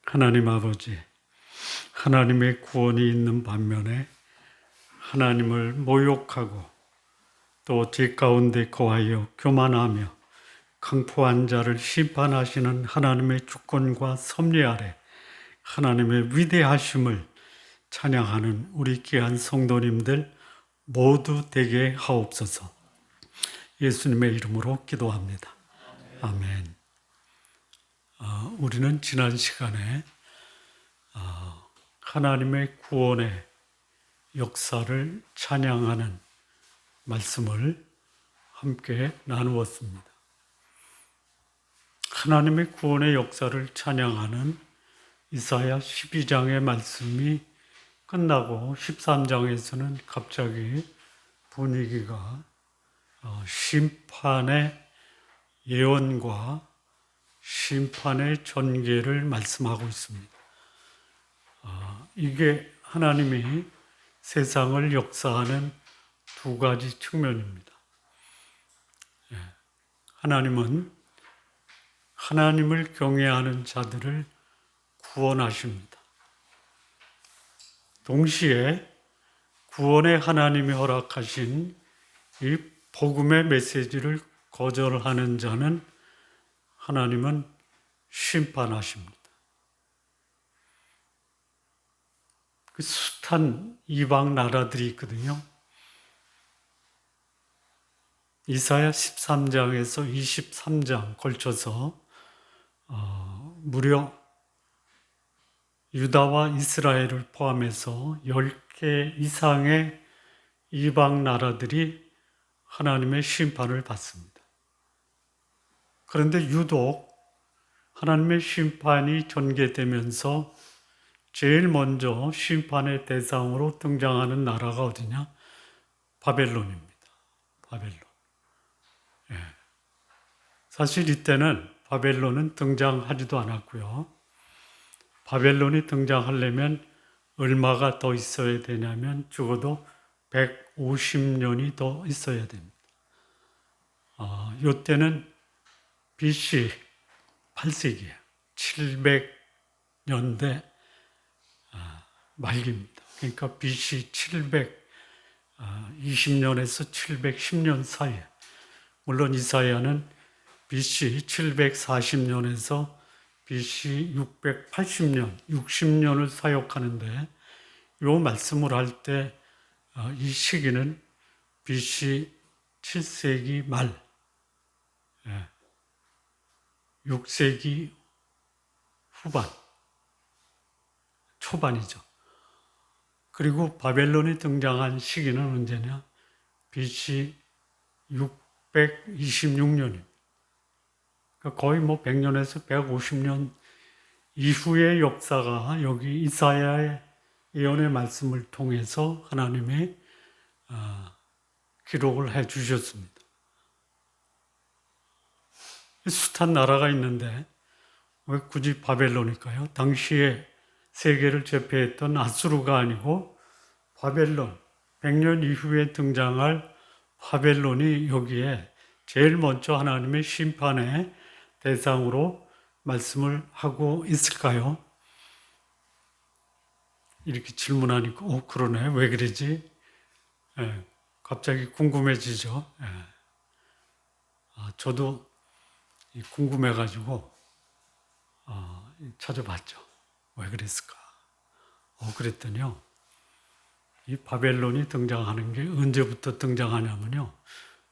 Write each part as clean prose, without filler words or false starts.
하나님 아버지, 하나님의 구원이 있는 반면에 하나님을 모욕하고 또 제 가운데 거하여 교만하며 강포한 자를 심판하시는 하나님의 주권과 섭리 아래 하나님의 위대하심을 찬양하는 우리 귀한 성도님들 모두 되게 하옵소서. 예수님의 이름으로 기도합니다. 아멘. 우리는 지난 시간에 하나님의 구원의 역사를 찬양하는 말씀을 함께 나누었습니다. 하나님의 구원의 역사를 찬양하는 이사야 12장의 말씀이 끝나고 13장에서는 갑자기 분위기가 심판의 예언과 심판의 전개를 말씀하고 있습니다. 이게 하나님이 세상을 역사하는 두 가지 측면입니다. 하나님은 하나님을 경외하는 자들을 구원하십니다. 동시에 구원의 하나님이 허락하신 이 복음의 메시지를 거절하는 자는 하나님은 심판하십니다. 그 숱한 이방 나라들이 있거든요. 이사야 13장에서 23장 걸쳐서 무려 유다와 이스라엘을 포함해서 10개 이상의 이방 나라들이 하나님의 심판을 받습니다. 그런데 유독 하나님의 심판이 전개되면서 제일 먼저 심판의 대상으로 등장하는 나라가 어디냐? 바벨론입니다. 바벨론. 사실 이때는 바벨론은 등장하지도 않았고요. 바벨론이 등장하려면 얼마가 더 있어야 되냐면 적어도 150년이 더 있어야 됩니다. 이때는 BC 8세기예요. 700년대 말기입니다. 그러니까 BC 720년에서 710년 사이에, 물론 이사야는 BC 740년에서 BC 680년, 60년을 사역하는데 이 말씀을 할 때 이 시기는 BC 7세기 말, 6세기 후반, 초반이죠. 그리고 바벨론이 등장한 시기는 언제냐? BC 626년입니다. 그러니까 거의 100년에서 150년 이후의 역사가 여기 이사야의 예언의 말씀을 통해서 하나님이 기록을 해 주셨습니다. 숱한 나라가 있는데 왜 굳이 바벨론일까요? 당시에 세계를 제패했던 아수르가 아니고 바벨론, 100년 이후에 등장할 바벨론이 여기에 제일 먼저 하나님의 심판의 대상으로 말씀을 하고 있을까요? 이렇게 질문하니까 그러네. 왜 그러지? 갑자기 궁금해지죠. 저도 궁금해가지고 찾아봤죠. 왜 그랬을까? 그랬더니요. 이 바벨론이 등장하는 게 언제부터 등장하냐면요.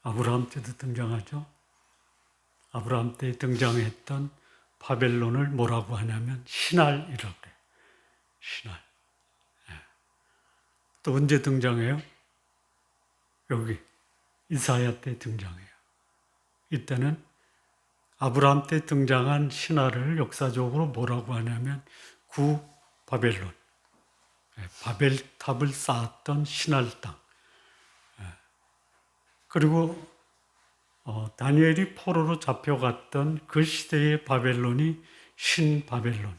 아브라함 때도 등장하죠. 아브라함 때 등장했던 바벨론을 뭐라고 하냐면 신할이라고 그래요. 신할. 또 언제 등장해요? 여기 이사야 때 등장해요. 이때는 아브라함 때 등장한 신화를 역사적으로 뭐라고 하냐면 구바벨론, 바벨탑을 쌓았던 신할 땅. 그리고 다니엘이 포로로 잡혀갔던 그 시대의 바벨론이 신바벨론.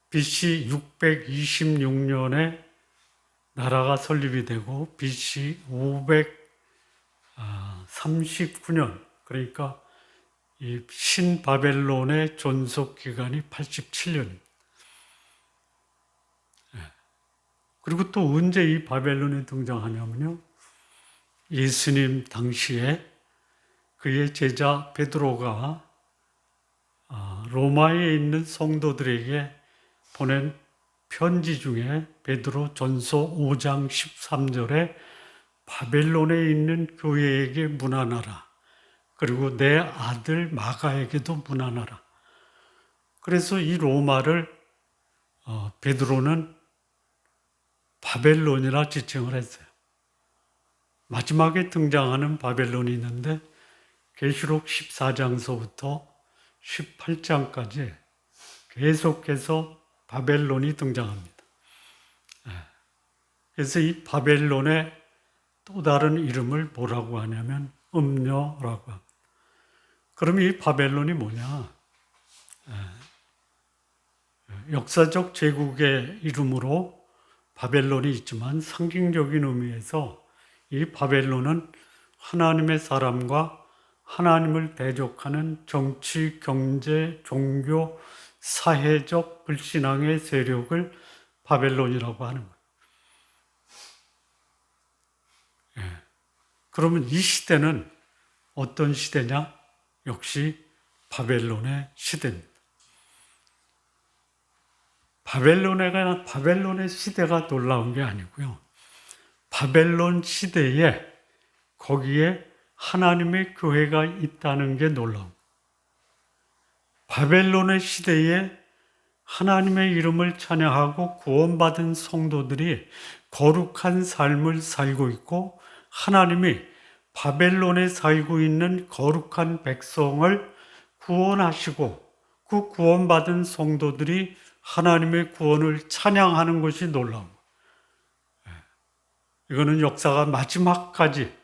BC 626년에 나라가 설립이 되고 BC 539년, 그러니까 이 신바벨론의 존속 기간이 87년입니다. 그리고 또 언제 이 바벨론이 등장하냐면요. 예수님 당시에 그의 제자 베드로가 로마에 있는 성도들에게 보낸 편지 중에 베드로 전서 5장 13절에 바벨론에 있는 교회에게 문안하라. 그리고 내 아들 마가에게도 문안하라. 그래서 이 로마를 베드로는 바벨론이라 지칭을 했어요. 마지막에 등장하는 바벨론이 있는데 계시록 14장서부터 18장까지 계속해서 바벨론이 등장합니다. 그래서 이 바벨론의 또 다른 이름을 뭐라고 하냐면 음녀라고 합니다. 그럼 이 바벨론이 뭐냐? 역사적 제국의 이름으로 바벨론이 있지만 상징적인 의미에서 이 바벨론은 하나님의 사람과 하나님을 대적하는 정치, 경제, 종교, 사회적 불신앙의 세력을 바벨론이라고 하는 거예요. 그러면 이 시대는 어떤 시대냐? 역시 바벨론의 시대입니다. 바벨론의 시대가 놀라운 게 아니고요. 바벨론 시대에 거기에 하나님의 교회가 있다는 게 놀라운. 바벨론의 시대에 하나님의 이름을 찬양하고 구원받은 성도들이 거룩한 삶을 살고 있고 하나님이 바벨론에 살고 있는 거룩한 백성을 구원하시고 그 구원받은 성도들이 하나님의 구원을 찬양하는 것이 놀라운 거예요. 이거는 역사가 마지막까지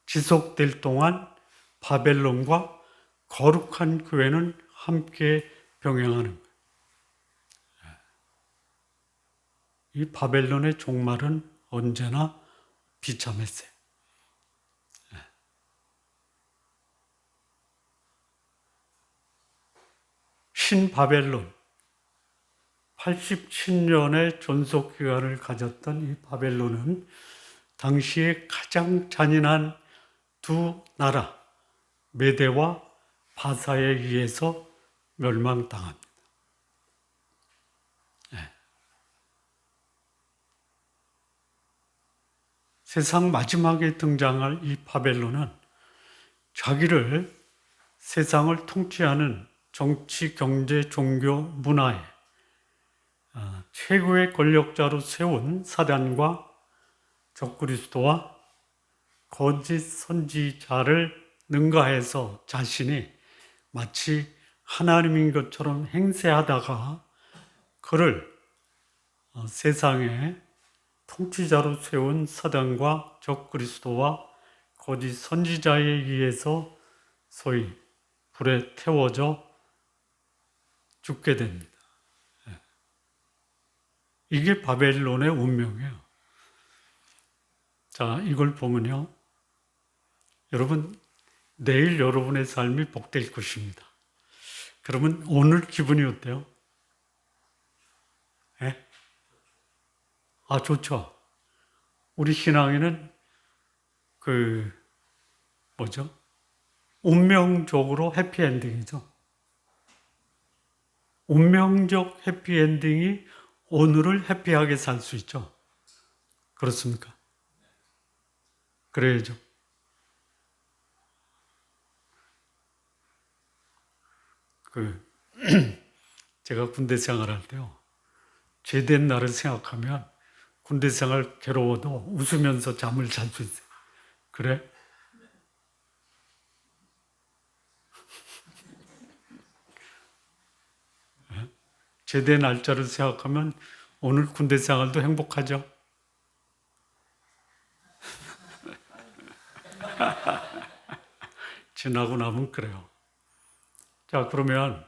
지속될 동안 바벨론과 거룩한 교회는 함께 병행하는 거예요. 이 바벨론의 종말은 언제나 비참했어요. 신바벨론, 87년의 존속 기간을 가졌던 이 바벨론은 당시에 가장 잔인한 두 나라, 메대와 바사에 의해서 멸망당합니다. 세상 마지막에 등장할 이 바벨론은 자기를 세상을 통치하는 정치, 경제, 종교, 문화의 최고의 권력자로 세운 사단과 적그리스도와 거짓 선지자를 능가해서 자신이 마치 하나님인 것처럼 행세하다가 그를 세상의 통치자로 세운 사단과 적그리스도와 거짓 선지자에 의해서 소위 불에 태워져 죽게 됩니다. 이게 바벨론의 운명이에요. 자, 이걸 보면요. 여러분, 내일 여러분의 삶이 복될 것입니다. 그러면 오늘 기분이 어때요? 예? 좋죠. 우리 신앙에는 운명적으로 해피엔딩이죠. 운명적 해피엔딩이 오늘을 해피하게 살 수 있죠. 그렇습니까? 그래야죠. 제가 군대 생활할 때요. 제대한 날을 생각하면 군대 생활 괴로워도 웃으면서 잠을 잘 수 있어요. 그래? 제대 날짜를 생각하면 오늘 군대 생활도 행복하죠? 지나고 나면 그래요. 자, 그러면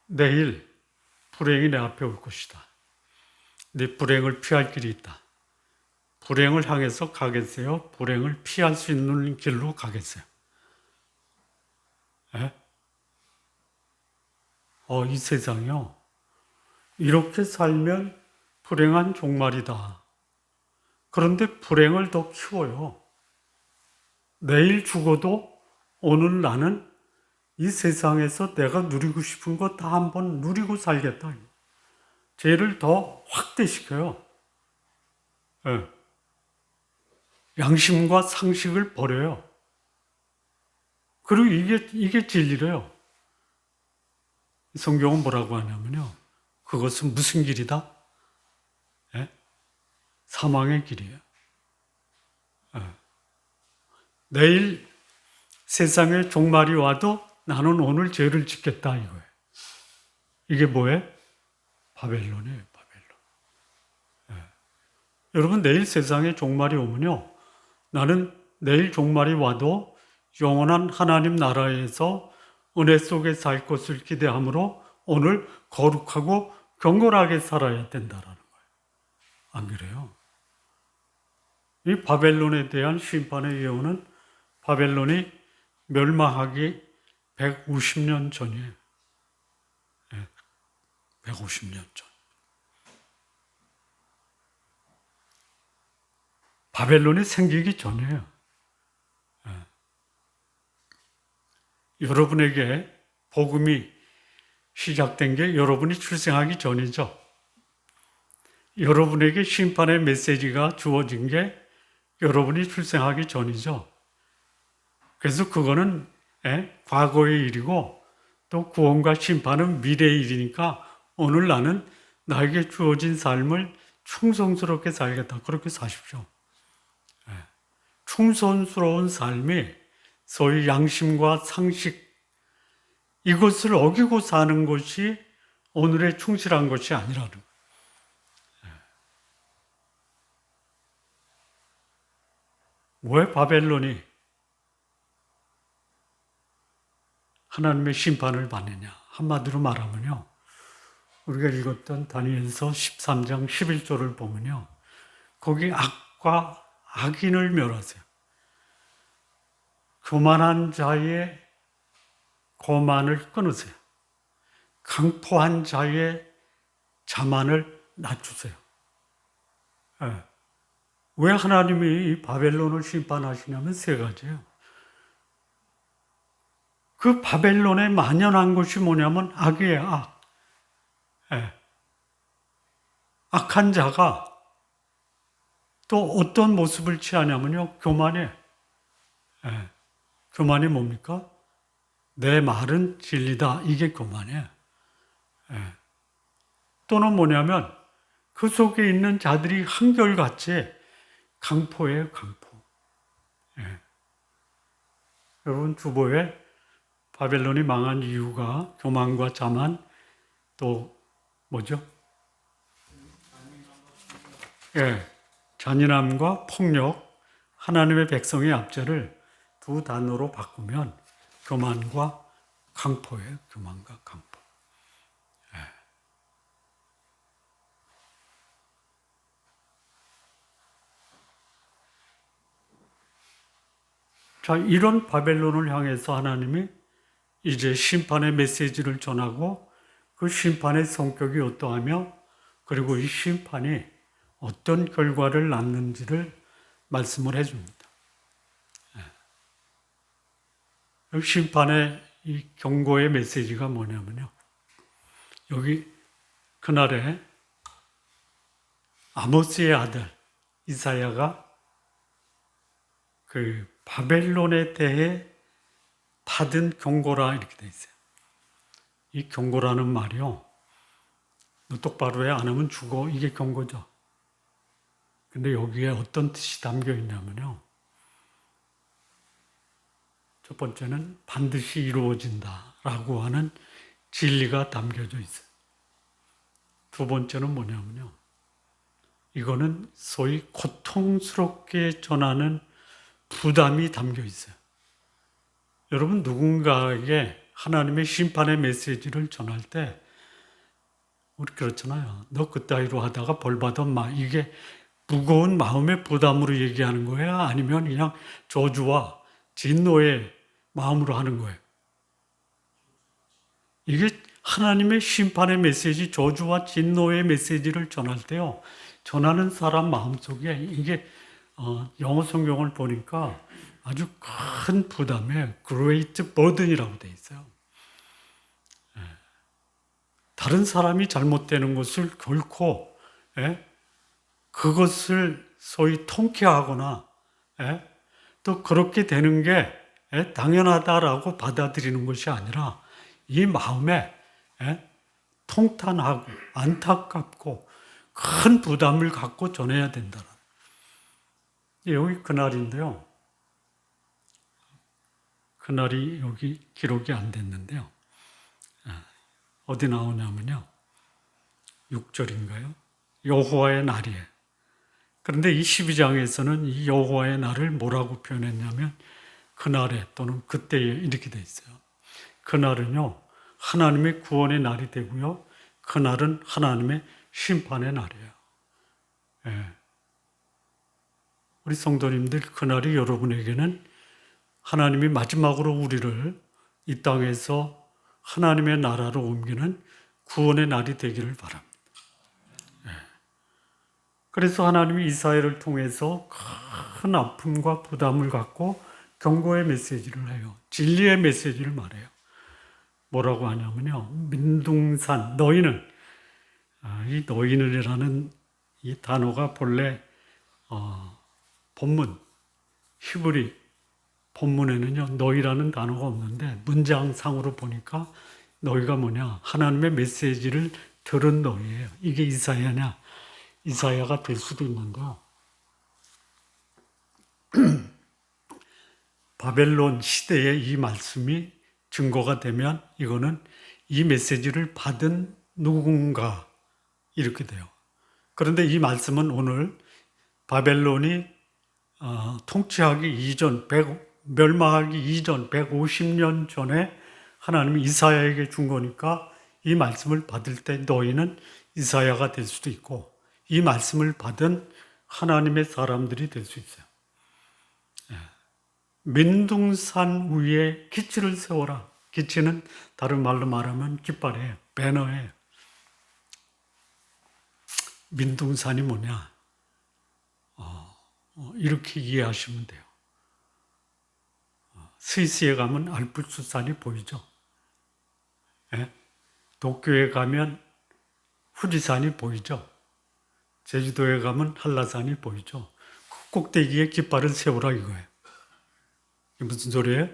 내일 불행이 내 앞에 올 것이다. 내 불행을 피할 길이 있다. 불행을 향해서 가겠어요? 불행을 피할 수 있는 길로 가겠어요? 예? 이 세상이요. 이렇게 살면 불행한 종말이다. 그런데 불행을 더 키워요. 내일 죽어도 오늘 나는 이 세상에서 내가 누리고 싶은 거 다 한번 누리고 살겠다. 죄를 더 확대시켜요. 예. 양심과 상식을 버려요. 그리고 이게 진리래요. 성경은 뭐라고 하냐면요. 그것은 무슨 길이다? 예? 사망의 길이에요. 예. 내일 세상에 종말이 와도 나는 오늘 죄를 짓겠다 이거예요. 이게 뭐예요? 바벨론이에요. 바벨론. 예. 여러분 내일 세상에 종말이 오면요. 나는 내일 종말이 와도 영원한 하나님 나라에서 은혜 속에 살 것을 기대함으로 오늘 거룩하고 경건하게 살아야 된다라는 거예요. 안 그래요? 이 바벨론에 대한 심판의 예언은 바벨론이 멸망하기 150년 전이에요. 150년 전. 바벨론이 생기기 전이에요. 여러분에게 복음이 시작된 게 여러분이 출생하기 전이죠. 여러분에게 심판의 메시지가 주어진 게 여러분이 출생하기 전이죠. 그래서 그거는 과거의 일이고 또 구원과 심판은 미래의 일이니까 오늘 나는 나에게 주어진 삶을 충성스럽게 살겠다. 그렇게 사십시오. 충성스러운 삶이 소위 양심과 상식 이것을 어기고 사는 것이 오늘의 충실한 것이 아니라는 거예요. 왜 바벨론이 하나님의 심판을 받느냐? 한마디로 말하면요. 우리가 읽었던 다니엘서 13장 11절을 보면요. 거기 악과 악인을 멸하세요. 교만한 자의 거만을 끊으세요. 강포한 자의 자만을 낮추세요. 왜 하나님이 이 바벨론을 심판하시냐면 세 가지예요. 그 바벨론에 만연한 것이 뭐냐면 악이에요, 악. 악한 자가 또 어떤 모습을 취하냐면요, 교만해. 교만이 뭡니까? 내 말은 진리다. 이게 교만이에요. 또는 뭐냐면 그 속에 있는 자들이 한결같이 강포예요, 강포. 여러분 주보에 바벨론이 망한 이유가 교만과 자만 또 뭐죠? 잔인함과 폭력, 하나님의 백성의 압제를 두 단어로 바꾸면 교만과 강포예요. 교만과 강포. 자, 이런 바벨론을 향해서 하나님이 이제 심판의 메시지를 전하고 그 심판의 성격이 어떠하며 그리고 이 심판이 어떤 결과를 낳는지를 말씀을 해줍니다. 심판의 이 경고의 메시지가 뭐냐면요. 여기 그날에 아모스의 아들 이사야가 그 바벨론에 대해 받은 경고라 이렇게 돼 있어요. 이 경고라는 말이요. 너 똑바로 해 안 하면 죽어. 이게 경고죠. 근데 여기에 어떤 뜻이 담겨 있냐면요. 첫 번째는 반드시 이루어진다라고 하는 진리가 담겨져 있어요. 두 번째는 뭐냐면요. 이거는 소위 고통스럽게 전하는 부담이 담겨 있어요. 여러분 누군가에게 하나님의 심판의 메시지를 전할 때 우리 그렇잖아요. 너 그따위로 하다가 벌 받아 마. 이게 무거운 마음의 부담으로 얘기하는 거예요? 아니면 그냥 저주와 진노의 마음으로 하는 거예요? 이게 하나님의 심판의 메시지, 저주와 진노의 메시지를 전할 때요, 전하는 사람 마음속에 이게 영어 성경을 보니까 아주 큰 부담에 great burden이라고 돼 있어요. 다른 사람이 잘못되는 것을 결코 그것을 소위 통쾌하거나 또 그렇게 되는 게 당연하다라고 받아들이는 것이 아니라 이 마음에 통탄하고 안타깝고 큰 부담을 갖고 전해야 된다. 여기 그날인데요. 그날이 여기 기록이 안 됐는데요. 어디 나오냐면요. 6절인가요? 여호와의 날이에요. 그런데 이 12장에서는 이 여호와의 날을 뭐라고 표현했냐면 그날에 또는 그때에 이렇게 돼 있어요. 그날은요, 하나님의 구원의 날이 되고요. 그날은 하나님의 심판의 날이에요. 우리 성도님들, 그날이 여러분에게는 하나님이 마지막으로 우리를 이 땅에서 하나님의 나라로 옮기는 구원의 날이 되기를 바랍니다. 그래서 하나님이 이사야를 통해서 큰 아픔과 부담을 갖고 경고의 메시지를 해요. 진리의 메시지를 말해요. 뭐라고 하냐면요. 민둥산, 너희는, 이 너희는이라는 이 단어가 본래 본문, 히브리 본문에는요, 너희라는 단어가 없는데 문장상으로 보니까 너희가 뭐냐, 하나님의 메시지를 들은 너희예요. 이게 이사야냐, 이사야가 될 수도 있는데요. 바벨론 시대의 이 말씀이 증거가 되면 이거는 이 메시지를 받은 누군가 이렇게 돼요. 그런데 이 말씀은 오늘 바벨론이 통치하기 이전, 멸망하기 이전 150년 전에 하나님이 이사야에게 준 거니까 이 말씀을 받을 때 너희는 이사야가 될 수도 있고 이 말씀을 받은 하나님의 사람들이 될 수 있어요. 민둥산 위에 기치를 세워라. 기치는 다른 말로 말하면 깃발이에요. 배너예요. 민둥산이 뭐냐? 이렇게 이해하시면 돼요. 스위스에 가면 알프스산이 보이죠? 도쿄에 가면 후지산이 보이죠? 제주도에 가면 한라산이 보이죠? 그 꼭대기에 깃발을 세우라 이거예요. 이게 무슨 소리예요?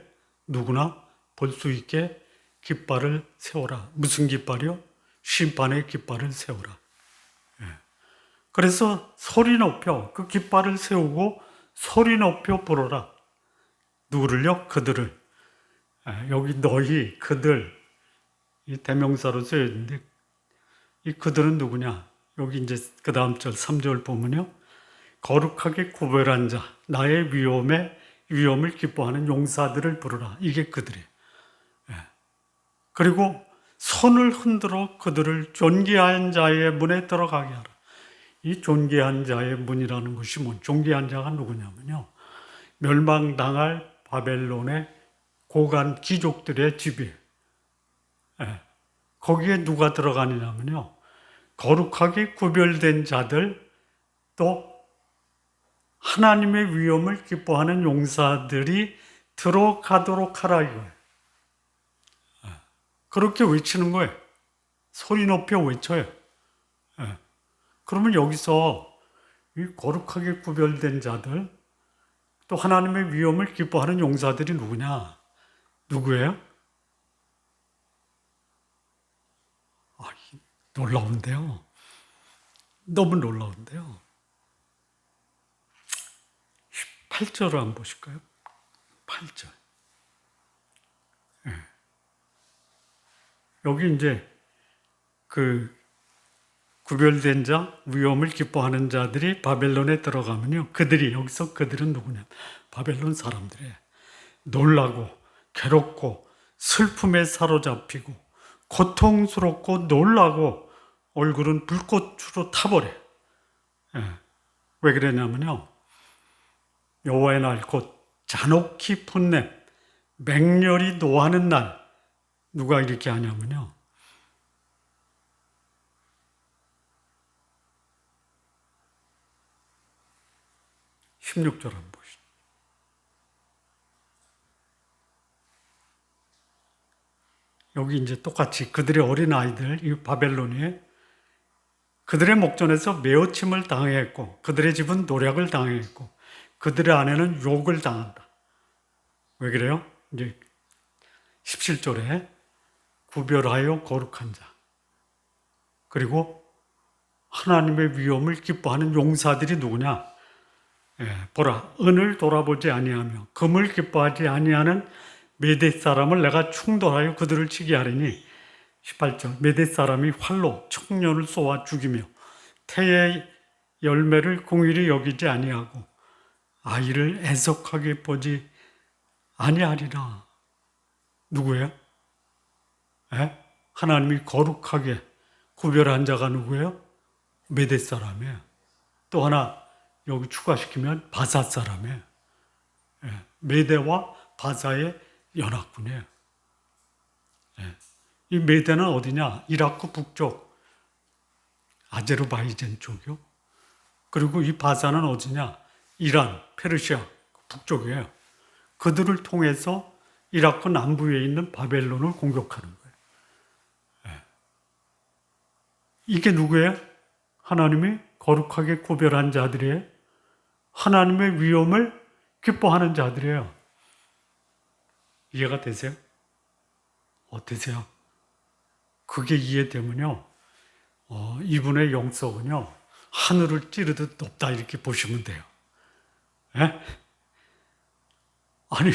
누구나 볼 수 있게 깃발을 세워라. 무슨 깃발이요? 심판의 깃발을 세우라. 그래서 소리 높여 그 깃발을 세우고 소리 높여 부르라. 누구를요? 그들을. 여기 너희, 그들 이 대명사로 쓰여 있는데 이 그들은 누구냐? 여기 이제 그 다음 절 3절 보면요. 거룩하게 구별한 자, 나의 위엄을 기뻐하는 용사들을 부르라. 이게 그들이에요. 그리고 손을 흔들어 그들을 존귀한 자의 문에 들어가게 하라. 이 존귀한 자의 문이라는 것이 존귀한 자가 누구냐면요. 멸망당할 바벨론의 고관 귀족들의 집이에요. 거기에 누가 들어가느냐면요. 거룩하게 구별된 자들 또 하나님의 위엄을 기뻐하는 용사들이 들어가도록 하라 이거예요. 그렇게 외치는 거예요. 소리 높여 외쳐요. 그러면 여기서 이 거룩하게 구별된 자들 또 하나님의 위엄을 기뻐하는 용사들이 누구냐? 누구예요? 놀라운데요. 너무 놀라운데요. 8절을 한번 보실까요? 8절. 여기 이제 그 구별된 자, 위엄을 기뻐하는 자들이 바벨론에 들어가면요. 여기서 그들은 누구냐? 바벨론 사람들이에요. 놀라고, 괴롭고, 슬픔에 사로잡히고, 고통스럽고, 놀라고, 얼굴은 불꽃으로 타버려요. 왜 그러냐면요. 여호와의 날, 곧 잔혹히 풋냄, 맹렬히 노하는 날. 누가 이렇게 하냐면요. 16절 한번 보시죠. 여기 이제 똑같이 그들의 어린 아이들, 이 바벨론이 그들의 목전에서 메어침을 당했고, 그들의 집은 노략을 당했고, 그들의 아내는 욕을 당한다. 왜 그래요? 이제 17절에 구별하여 거룩한 자, 그리고 하나님의 위엄을 기뻐하는 용사들이 누구냐? 보라, 은을 돌아보지 아니하며 금을 기뻐하지 아니하는 메댓 사람을 내가 충돌하여 그들을 치게 하리니 18절 메댓 사람이 활로 청년을 쏘아 죽이며 태의 열매를 공의히 여기지 아니하고 아이를 애석하게 보지 아니하리라. 누구예요? 하나님이 거룩하게 구별한 자가 누구예요? 메댓 사람이에요. 또 하나 여기 추가시키면 바사 사람이에요. 메대와 바사의 연합군이에요. 이 메대는 어디냐? 이라크 북쪽 아제르바이잔 쪽이요. 그리고 이 바사는 어디냐? 이란, 페르시아 북쪽이에요. 그들을 통해서 이라크 남부에 있는 바벨론을 공격하는 거예요. 이게 누구예요? 하나님이 거룩하게 구별한 자들이에요. 하나님의 위엄을 기뻐하는 자들이에요. 이해가 되세요? 어떠세요? 그게 이해되면요, 이분의 영성은요, 하늘을 찌르듯 높다 이렇게 보시면 돼요. 아니,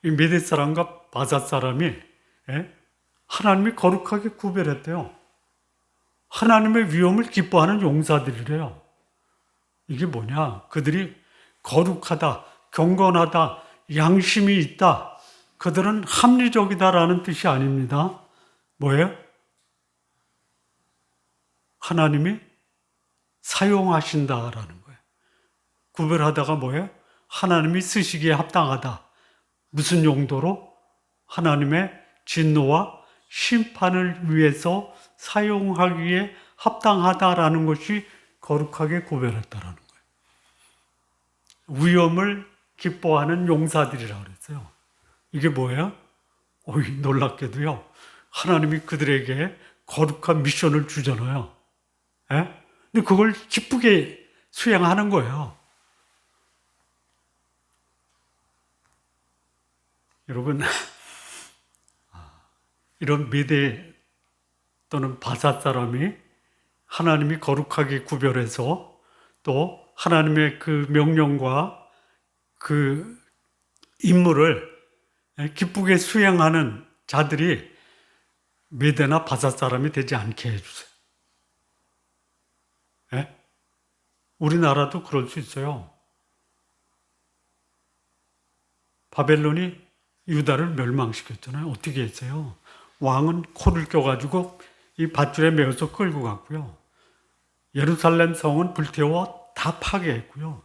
이 메댓 사람과 바사 사람이 하나님이 거룩하게 구별했대요. 하나님의 위엄을 기뻐하는 용사들이래요. 이게 뭐냐? 그들이 거룩하다, 경건하다, 양심이 있다. 그들은 합리적이다라는 뜻이 아닙니다. 뭐예요? 하나님이 사용하신다라는 거예요. 구별하다가 뭐예요? 하나님이 쓰시기에 합당하다. 무슨 용도로? 하나님의 진노와 심판을 위해서 사용하기에 합당하다라는 것이 거룩하게 구별했다라는 거예요. 위엄을 기뻐하는 용사들이라고 그랬어요. 이게 뭐예요? 놀랍게도요. 하나님이 그들에게 거룩한 미션을 주잖아요. 근데 그걸 기쁘게 수행하는 거예요. 여러분, 이런 메대 또는 바사 사람이 하나님이 거룩하게 구별해서 또 하나님의 그 명령과 그 임무를 기쁘게 수행하는 자들이 메대나 바사 사람이 되지 않게 해주세요. 우리나라도 그럴 수 있어요. 바벨론이 유다를 멸망시켰잖아요. 어떻게 했어요? 왕은 코를 껴가지고 이 밧줄에 매어서 끌고 갔고요. 예루살렘 성은 불태워 다 파괴했고요.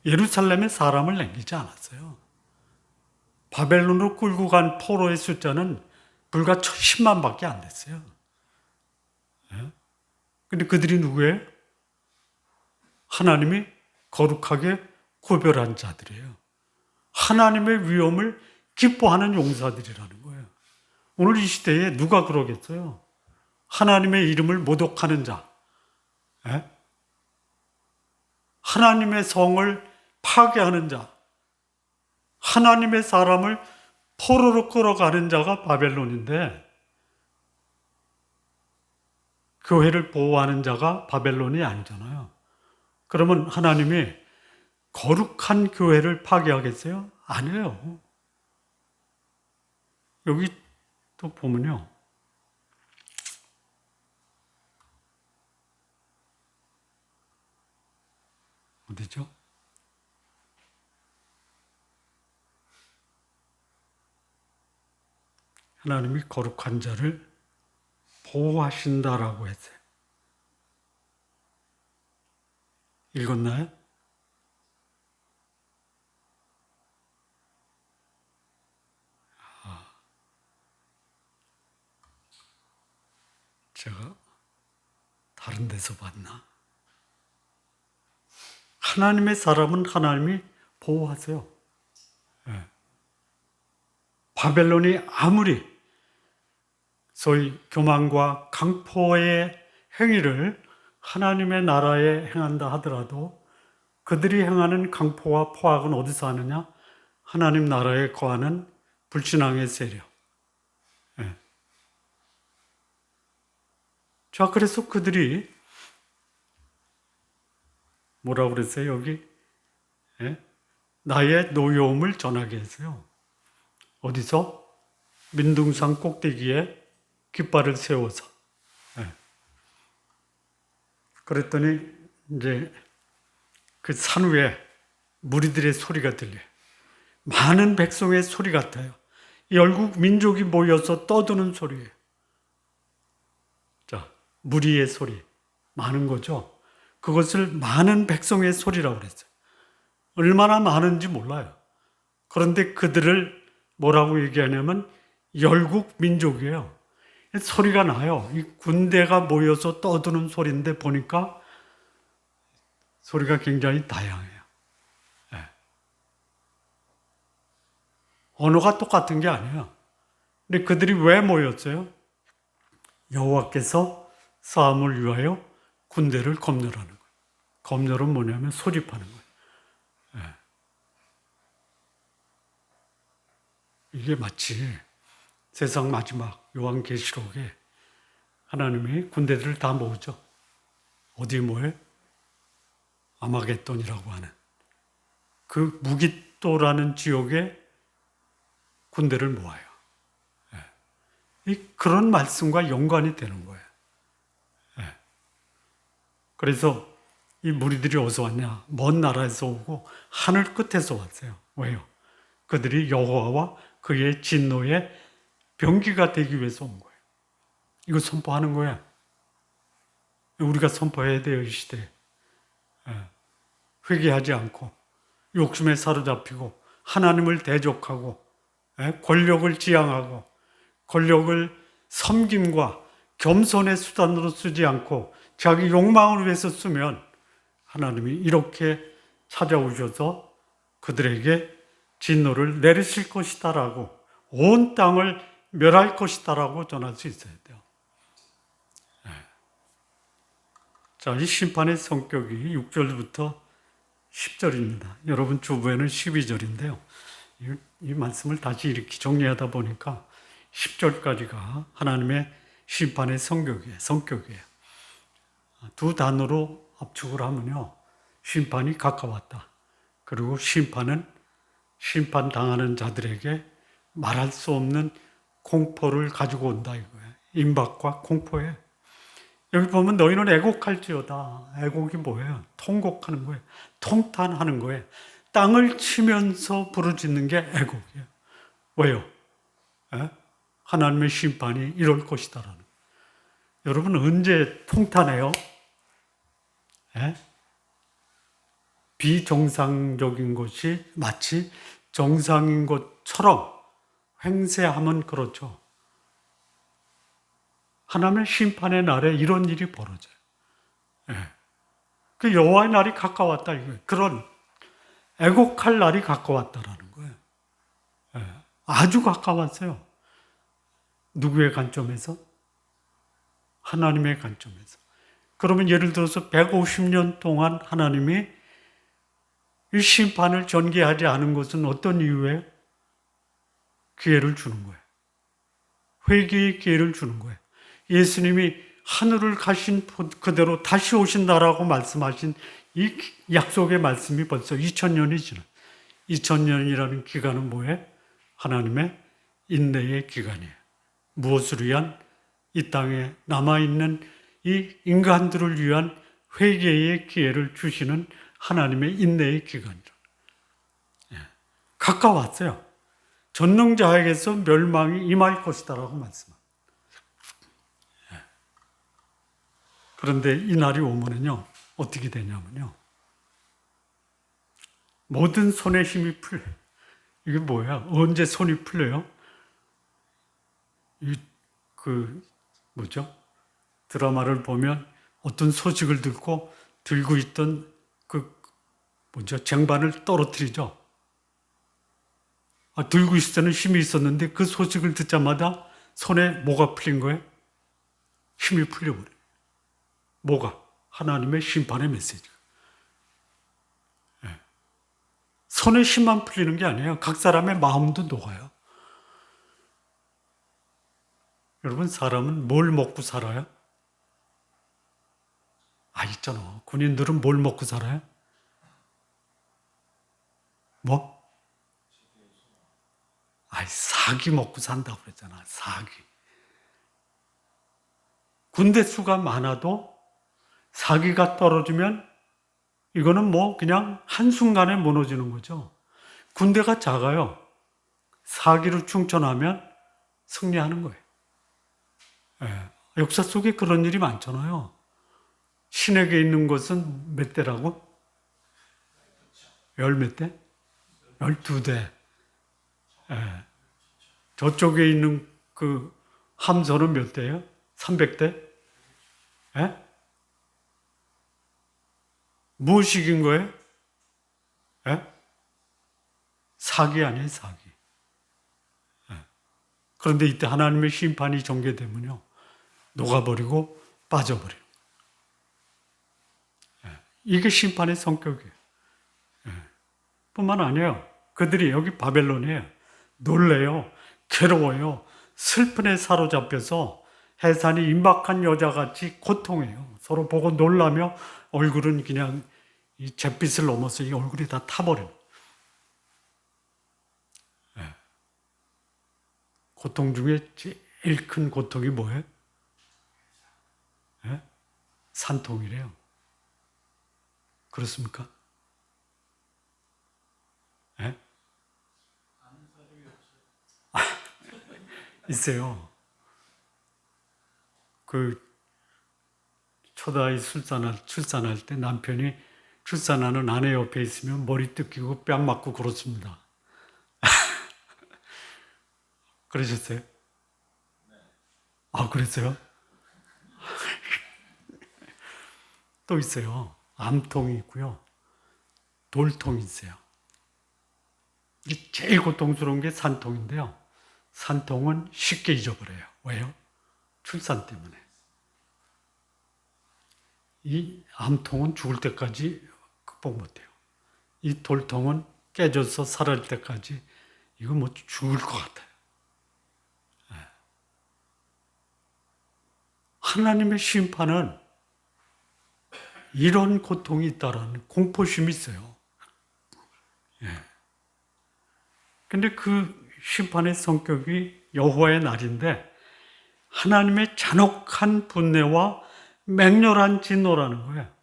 예루살렘에 사람을 남기지 않았어요. 바벨론으로 끌고 간 포로의 숫자는 불과 10만밖에 안 됐어요. 근데 그들이 누구예요? 하나님이 거룩하게 구별한 자들이에요. 하나님의 위엄을 기뻐하는 용사들이라는 거예요. 오늘 이 시대에 누가 그러겠어요? 하나님의 이름을 모독하는 자, 하나님의 성을 파괴하는 자, 하나님의 사람을 포로로 끌어가는 자가 바벨론인데 교회를 보호하는 자가 바벨론이 아니잖아요. 그러면 하나님이 거룩한 교회를 파괴하겠어요? 아니에요. 여기 또 보면요. 어디죠? 하나님이 거룩한 자를 보호하신다라고 했어요. 읽었나요? 제가 다른 데서 봤나? 하나님의 사람은 하나님이 보호하세요. 바벨론이 아무리 소위 교만과 강포의 행위를 하나님의 나라에 행한다 하더라도 그들이 행하는 강포와 포악은 어디서 하느냐? 하나님 나라에 거하는 불신앙의 세력. 자, 그래서 그들이 뭐라고 그랬어요? 여기 나의 노여움을 전하게 했어요. 어디서? 민둥산 꼭대기에 깃발을 세워서. 그랬더니 이제 그 산 위에 무리들의 소리가 들려요. 많은 백성의 소리 같아요. 열국 민족이 모여서 떠드는 소리예요. 자, 무리의 소리. 많은 거죠. 그것을 많은 백성의 소리라고 그랬어요. 얼마나 많은지 몰라요. 그런데 그들을 뭐라고 얘기하냐면 열국 민족이에요. 소리가 나요. 이 군대가 모여서 떠드는 소리인데 보니까 소리가 굉장히 다양해요. 언어가 똑같은 게 아니에요. 근데 그들이 왜 모였어요? 여호와께서 사함을 위하여 군대를 검열하는 거예요. 검열은 뭐냐면 소집하는 거예요. 이게 마치 세상 마지막 요한계시록에 하나님이 군대들을 다 모으죠. 어디 모여? 아마겟돈이라고 하는 그 무기또라는 지역에 군대를 모아요. 그런 말씀과 연관이 되는 거예요. 그래서 이 무리들이 어디서 왔냐? 먼 나라에서 오고 하늘 끝에서 왔어요. 왜요? 그들이 여호와와 그의 진노의 병기가 되기 위해서 온 거예요. 이거 선포하는 거야. 우리가 선포해야 돼요, 이 시대에. 회개하지 않고 욕심에 사로잡히고 하나님을 대적하고 권력을 지향하고 권력을 섬김과 겸손의 수단으로 쓰지 않고 자기 욕망을 위해서 쓰면 하나님이 이렇게 찾아오셔서 그들에게 진노를 내리실 것이다라고 온 땅을 멸할 것이다라고 전할 수 있어야 돼요. 자, 이 심판의 성격이 6절부터 10절입니다. 여러분 주부에는 12절인데요. 이 말씀을 다시 이렇게 정리하다 보니까 10절까지가 하나님의 심판의 성격이에요. 두 단어로 압축을 하면요. 심판이 가까웠다. 그리고 심판은 심판당하는 자들에게 말할 수 없는 공포를 가지고 온다 이거예요. 임박과 공포에. 여기 보면 너희는 애곡할지어다. 애곡이 뭐예요? 통곡하는 거예요. 통탄하는 거예요. 땅을 치면서 부르짖는 게 애곡이에요. 왜요? 하나님의 심판이 이럴 것이다라는. 여러분 언제 통탄해요? 비정상적인 것이 마치 정상인 것처럼 횡세하면 그렇죠. 하나님의 심판의 날에 이런 일이 벌어져요. 그 여호와의 날이 가까웠다 이거예요. 그런 애곡할 날이 가까웠다라는 거예요. 아주 가까웠어요. 누구의 관점에서? 하나님의 관점에서. 그러면 예를 들어서 150년 동안 하나님이 이 심판을 전개하지 않은 것은 어떤 이유예요? 기회를 주는 거예요. 회개의 기회를 주는 거예요. 예수님이 하늘을 가신 그대로 다시 오신다라고 말씀하신 이 약속의 말씀이 벌써 2000년이 지난 2000년이라는 기간은 뭐예요? 하나님의 인내의 기간이에요. 무엇을 위한? 이 땅에 남아있는 이 인간들을 위한 회개의 기회를 주시는 하나님의 인내의 기간이죠. 가까웠어요. 전능자에게서 멸망이 임할 것이다라고 말씀합니다. 그런데 이 날이 오면은요, 어떻게 되냐면요. 모든 손의 힘이 풀려요. 이게 뭐야? 언제 손이 풀려요? 드라마를 보면 어떤 소식을 들고 있던 그 먼저 쟁반을 떨어뜨리죠. 들고 있을 때는 힘이 있었는데 그 소식을 듣자마자 손에 뭐가 풀린 거예요? 힘이 풀려버려요. 뭐가? 하나님의 심판의 메시지. 손에 힘만 풀리는 게 아니에요. 각 사람의 마음도 녹아요. 여러분, 사람은 뭘 먹고 살아요? 있잖아. 군인들은 뭘 먹고 살아요? 뭐? 사기 먹고 산다고 그랬잖아. 사기. 군대 수가 많아도 사기가 떨어지면 이거는 그냥 한순간에 무너지는 거죠. 군대가 작아요. 사기를 충천하면 승리하는 거예요. 역사 속에 그런 일이 많잖아요. 신에게 있는 것은 몇 대라고? 열 몇 대? 12대. 저쪽에 있는 그 함선은 몇 대예요? 300대? 무엇이 이긴 거예요? 사기 아니에요, 사기. 그런데 이때 하나님의 심판이 전개되면요, 녹아버리고 빠져버려요. 이게 심판의 성격이에요. 뿐만 아니에요. 그들이 여기 바벨론이에요. 놀래요. 괴로워요. 슬픔에 사로잡혀서 해산이 임박한 여자같이 고통해요. 서로 보고 놀라며 얼굴은 그냥 이 잿빛을 넘어서 이 얼굴이 다 타버려요. 고통 중에 제일 큰 고통이 뭐예요? 산통이래요. 그렇습니까? 있어요. 그 초다이 출산할 때 남편이 출산하는 아내 옆에 있으면 머리 뜯기고 뺨 맞고 그렇습니다. 그러셨어요? 그랬어요? 또 있어요. 암통이 있고요. 돌통이 있어요. 이게 제일 고통스러운 게 산통인데요. 산통은 쉽게 잊어버려요. 왜요? 출산 때문에. 이 암통은 죽을 때까지 극복 못해요. 이 돌통은 깨져서 사라질 때까지 이거 죽을 것 같아요. 하나님의 심판은 이런 고통이 있다라는 공포심이 있어요. 근데 그 심판의 성격이 여호와의 날인데 하나님의 잔혹한 분내와 맹렬한 진노라는 거예요.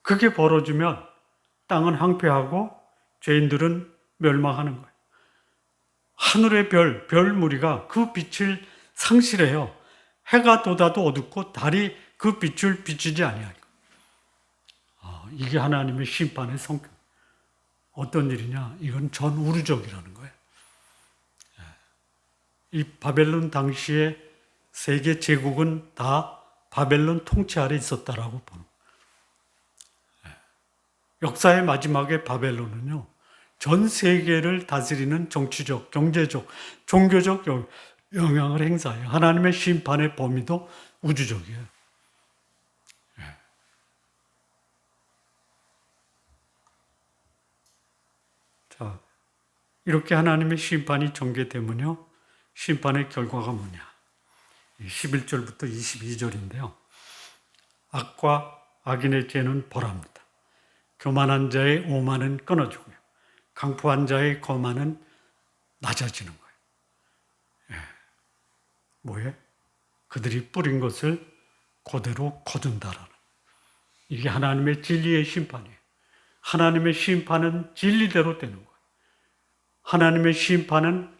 그게 벌어지면 땅은 황폐하고 죄인들은 멸망하는 거예요. 하늘의 별 무리가 그 빛을 상실해요. 해가 돋아도 어둡고 달이 그 빛을 비추지 아니하고. 이게 하나님의 심판의 성격. 어떤 일이냐? 이건 전우주적이라는 거예요. 이 바벨론 당시에 세계 제국은 다 바벨론 통치 아래 있었다라고 보는 거예요. 역사의 마지막에 바벨론은요, 전 세계를 다스리는 정치적, 경제적, 종교적 영향을 행사해요. 하나님의 심판의 범위도 우주적이에요. 자, 이렇게 하나님의 심판이 전개되면요, 심판의 결과가 뭐냐? 11절부터 22절인데요. 악과 악인의 죄는 벌합니다. 교만한 자의 오만은 끊어지고요. 강포한 자의 거만은 낮아지는 거예요. 뭐예요? 그들이 뿌린 것을 그대로 거둔다라는. 이게 하나님의 진리의 심판이에요. 하나님의 심판은 진리대로 되는 거예요. 하나님의 심판은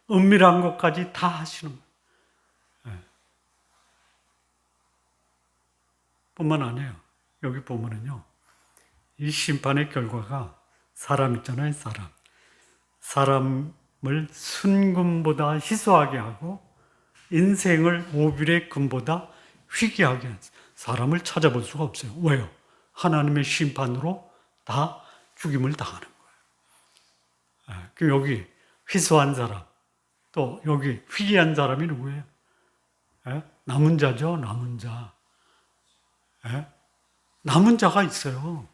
은밀한 것까지 다 하시는 거예요. 뿐만 아니에요. 여기 보면은요, 이 심판의 결과가 사람 있잖아요, 사람. 사람을 순금보다 희소하게 하고 인생을 오빌의 금보다 희귀하게 하는 사람을 찾아볼 수가 없어요. 왜요? 하나님의 심판으로 다 죽임을 당하는 거예요. 그 여기 회수한 사람, 또 여기 회개한 사람이 누구예요? 남은 자죠, 남은 자. 남은 자가 있어요.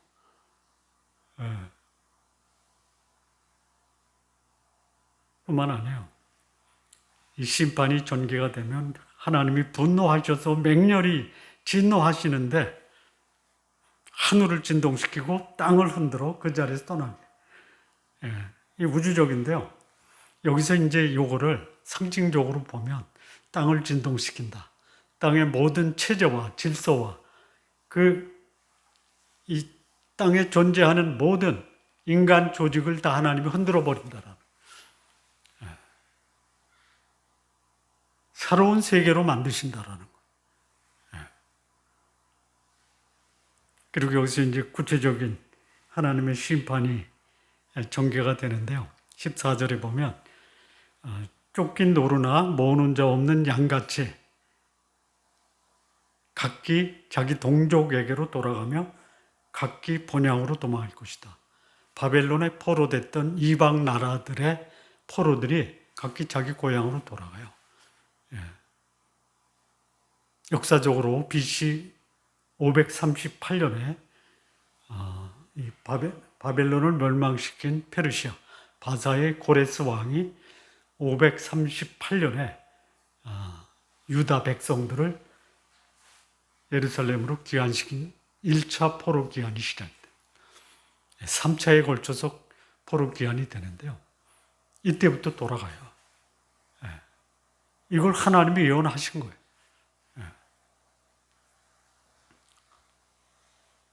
뿐만 아니에요. 이 심판이 전개가 되면 하나님이 분노하셔서 맹렬히 진노하시는데 하늘을 진동시키고 땅을 흔들어 그 자리에서 떠나게. 이 우주적인데요. 여기서 이제 요거를 상징적으로 보면 땅을 진동시킨다. 땅의 모든 체제와 질서와 이 땅에 존재하는 모든 인간 조직을 다 하나님이 흔들어 버린다라는. 새로운 세계로 만드신다라는 거예요. 그리고 여기서 이제 구체적인 하나님의 심판이 전개가 되는데요. 14절에 보면 쫓긴 노루나 모으는 자 없는 양같이 각기 자기 동족에게로 돌아가며 각기 본향으로 도망할 것이다. 바벨론에 포로됐던 이방 나라들의 포로들이 각기 자기 고향으로 돌아가요. 역사적으로 BC 538년에 이 바벨론을 멸망시킨 페르시아 바사의 고레스 왕이 538년에 유다 백성들을 예루살렘으로 귀환시킨 1차 포로 귀환이 시작됩니다. 3차에 걸쳐서 포로 귀환이 되는데요. 이때부터 돌아가요. 이걸 하나님이 예언하신 거예요.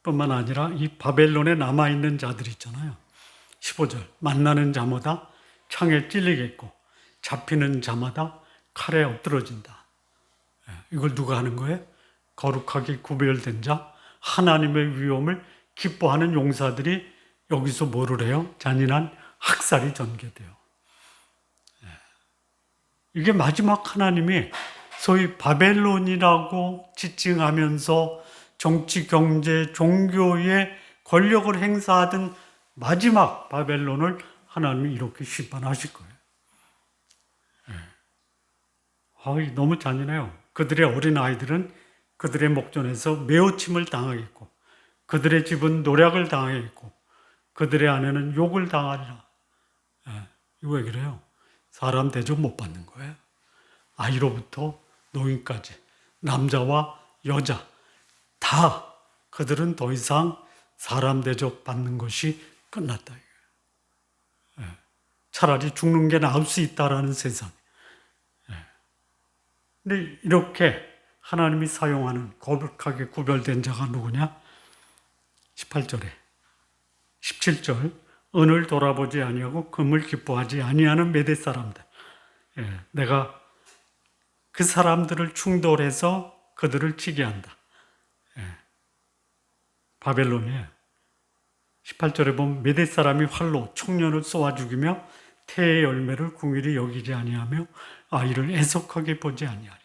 뿐만 아니라 이 바벨론에 남아있는 자들 있잖아요. 15절 만나는 자마다 창에 찔리겠고 잡히는 자마다 칼에 엎드러진다. 이걸 누가 하는 거예요? 거룩하게 구별된 자, 하나님의 위엄을 기뻐하는 용사들이 여기서 뭐를 해요? 잔인한 학살이 전개돼요. 이게 마지막 하나님이 소위 바벨론이라고 지칭하면서 정치, 경제, 종교의 권력을 행사하던 마지막 바벨론을 하나님이 이렇게 심판하실 거예요. 너무 잔인해요. 그들의 어린아이들은 그들의 목전에서 매어침을 당하겠고 그들의 집은 노략을 당하겠고 그들의 아내는 욕을 당하리라. 이거 왜 그래요? 사람 대접 못 받는 거예요. 아이로부터 노인까지 남자와 여자 다 그들은 더 이상 사람 대접 받는 것이 끝났다. 차라리 죽는 게 나을 수 있다라는 세상. 근데 이렇게 하나님이 사용하는 거룩하게 구별된 자가 누구냐? 18절에 17절 은을 돌아보지 아니하고 금을 기뻐하지 아니하는 메대 사람들. 내가 그 사람들을 충돌해서 그들을 치게 한다. 바벨론이에요. 18절에 보면 메대 사람이 활로 청년을 쏘아 죽이며 태의 열매를 궁일이 여기지 아니하며 아이를 애석하게 보지 아니하리라.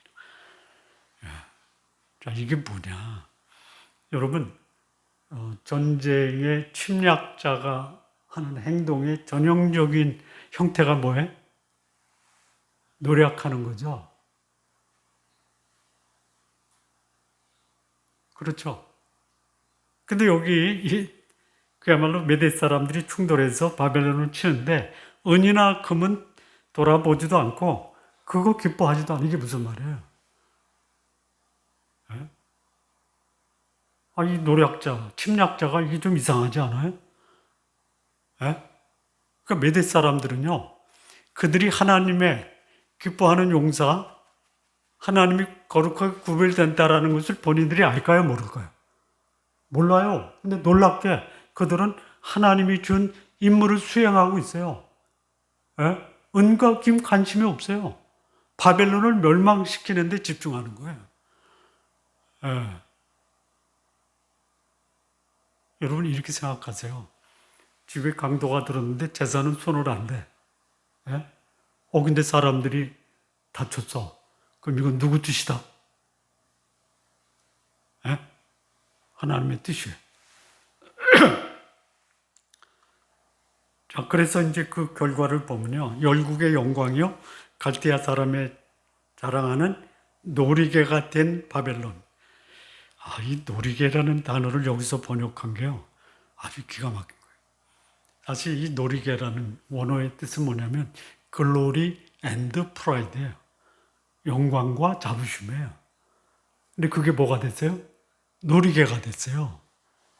자, 이게 뭐냐? 여러분, 전쟁의 침략자가 하는 행동의 전형적인 형태가 뭐예요? 노력하는 거죠. 그렇죠. 근데 여기 그야말로 메대 사람들이 충돌해서 바벨론을 치는데 은이나 금은 돌아보지도 않고 그거 기뻐하지도 않는 게 무슨 말이에요? 이 노략자, 침략자가 이게 좀 이상하지 않아요? 그러니까 메대 사람들은요, 그들이 하나님의 기뻐하는 용사, 하나님이 거룩하게 구별된다라는 것을 본인들이 알까요, 모를까요? 몰라요. 근데 놀랍게 그들은 하나님이 준 임무를 수행하고 있어요. 은과 금 관심이 없어요. 바벨론을 멸망시키는 데 집중하는 거예요. 여러분 이렇게 생각하세요. 집에 강도가 들었는데 재산은 손을 안 대. 근데 사람들이 다쳤어. 그럼 이건 누구 뜻이다? 하나님의 뜻이에요. 자, 그래서 이제 그 결과를 보면요. 열국의 영광이요. 갈대아 사람의 자랑하는 놀이개가 된 바벨론. 이 놀이개라는 단어를 여기서 번역한 게요. 아주 기가 막힌 거예요. 사실 이 놀이개라는 원어의 뜻은 뭐냐면 글로리 앤드 프라이드예요. 영광과 자부심이에요. 근데 그게 뭐가 됐어요? 놀이개가 됐어요.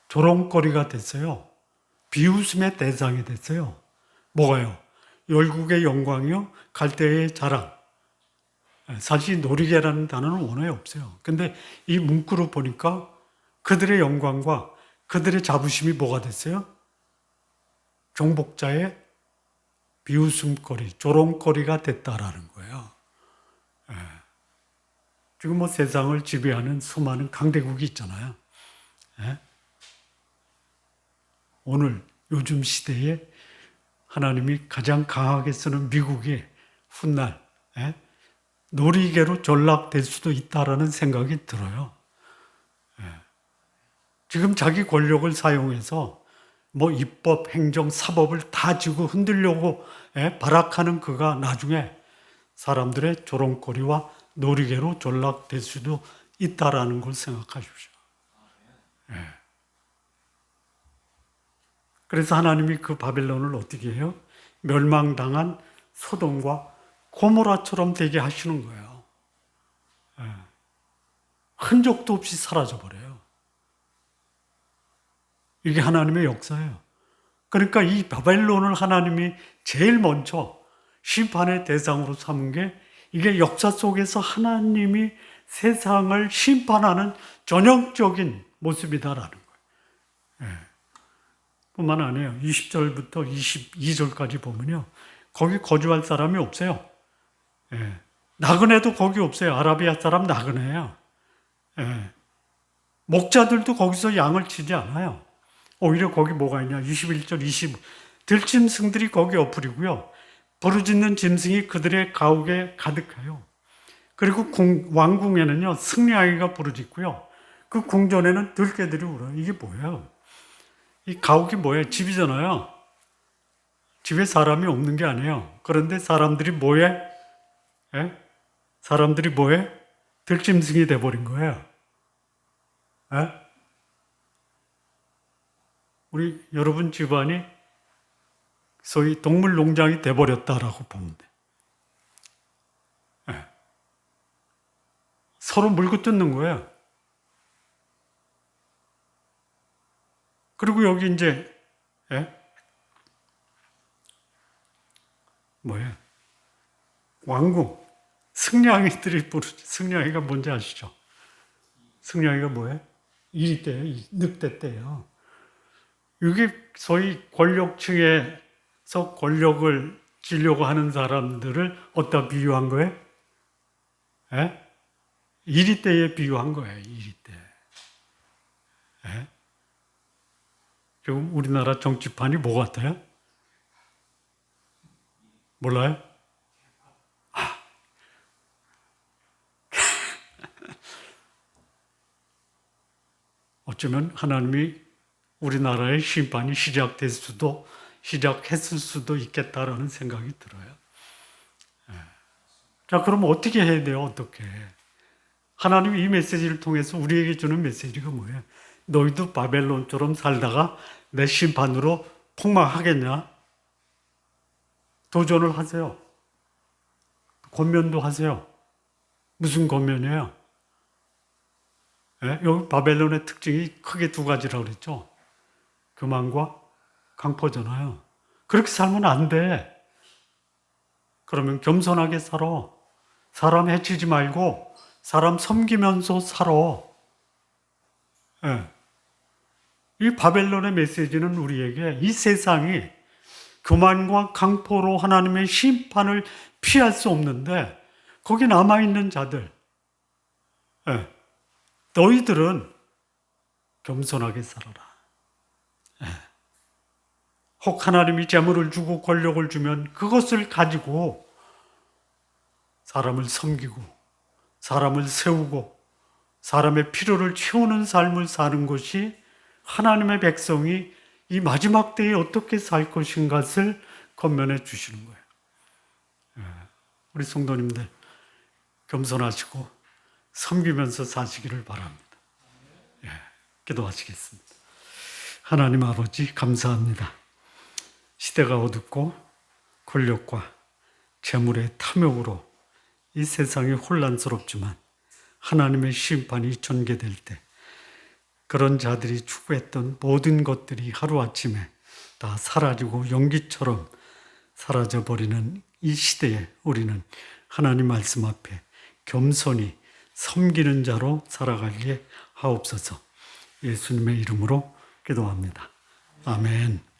조롱거리가 됐어요. 비웃음의 대상이 됐어요. 뭐가요? 열국의 영광이요, 갈대의 자랑. 사실 놀이개라는 단어는 원어에 없어요. 근데 이 문구로 보니까 그들의 영광과 그들의 자부심이 뭐가 됐어요? 정복자의 비웃음거리, 조롱거리가 됐다라는 거예요. 지금 뭐 세상을 지배하는 수많은 강대국이 있잖아요. 오늘 요즘 시대에 하나님이 가장 강하게 쓰는 미국이 훗날 놀이개로 전락될 수도 있다라는 생각이 들어요. 지금 자기 권력을 사용해서 뭐 입법, 행정, 사법을 다 쥐고 흔들려고 발악하는 그가 나중에 사람들의 조롱거리와 놀이개로 전락될 수도 있다라는 걸 생각하십시오. 그래서 하나님이 그 바벨론을 어떻게 해요? 멸망당한 소돔과 고모라처럼 되게 하시는 거예요. 흔적도 없이 사라져버려요. 이게 하나님의 역사예요. 그러니까 이 바벨론을 하나님이 제일 먼저 심판의 대상으로 삼은 게 이게 역사 속에서 하나님이 세상을 심판하는 전형적인 모습이다라는 거예요. 뿐만 아니에요. 20절부터 22절까지 보면요. 거기 거주할 사람이 없어요. 나그네도 거기 없어요. 아라비아 사람 나그네예요. 목자들도 거기서 양을 치지 않아요. 오히려 거기 뭐가 있냐. 21절, 20. 들짐승들이 거기 엎으리고요. 부르짖는 짐승이 그들의 가옥에 가득해요. 그리고 왕궁에는요. 승리아이가 부르짖고요. 그 궁전에는 들깨들이 울어요. 이게 뭐예요? 이 가옥이 뭐예요? 집이잖아요. 집에 사람이 없는 게 아니에요. 그런데 사람들이 뭐해? 사람들이 뭐해? 들짐승이 돼버린 거예요. 우리 여러분 집안이 소위 동물 농장이 돼버렸다라고 보면 돼. 서로 물고 뜯는 거예요. 그리고 여기 이제 뭐예요? 왕궁. 승냥이들이 승냥이가 뭔지 아시죠? 승냥이가 뭐예요? 이리 때예요. 늑대 때예요. 이게 소위 권력층에서 권력을 쥐려고 하는 사람들을 어디다 비유한 거예요? 이리 때에 비유한 거예요. 이리 때. 지금 우리나라 정치판이 뭐 같아요? 몰라요? 어쩌면 하나님이 우리나라의 심판이 시작했을 수도 있겠다라는 생각이 들어요. 자, 그럼 어떻게 해야 돼요? 어떻게? 하나님이 이 메시지를 통해서 우리에게 주는 메시지가 뭐예요? 너희도 바벨론처럼 살다가 내 심판으로 폭망하겠냐? 도전을 하세요. 권면도 하세요. 무슨 권면이에요? 여기 바벨론의 특징이 크게 두 가지라고 그랬죠. 교만과 강포잖아요. 그렇게 살면 안 돼. 그러면 겸손하게 살아. 사람 해치지 말고 사람 섬기면서 살아. 이 바벨론의 메시지는 우리에게 이 세상이 교만과 강포로 하나님의 심판을 피할 수 없는데 거기 남아있는 자들, 너희들은 겸손하게 살아라. 혹 하나님이 재물을 주고 권력을 주면 그것을 가지고 사람을 섬기고 사람을 세우고 사람의 필요를 채우는 삶을 사는 것이 하나님의 백성이 이 마지막 때에 어떻게 살 것인가를 권면해 주시는 거예요. 우리 성도님들 겸손하시고 섬기면서 사시기를 바랍니다. 기도하시겠습니다. 하나님 아버지 감사합니다. 시대가 어둡고 권력과 재물의 탐욕으로 이 세상이 혼란스럽지만 하나님의 심판이 전개될 때 그런 자들이 추구했던 모든 것들이 하루아침에 다 사라지고 연기처럼 사라져버리는 이 시대에 우리는 하나님 말씀 앞에 겸손히 섬기는 자로 살아가기에 하옵소서. 예수님의 이름으로 기도합니다. 아멘.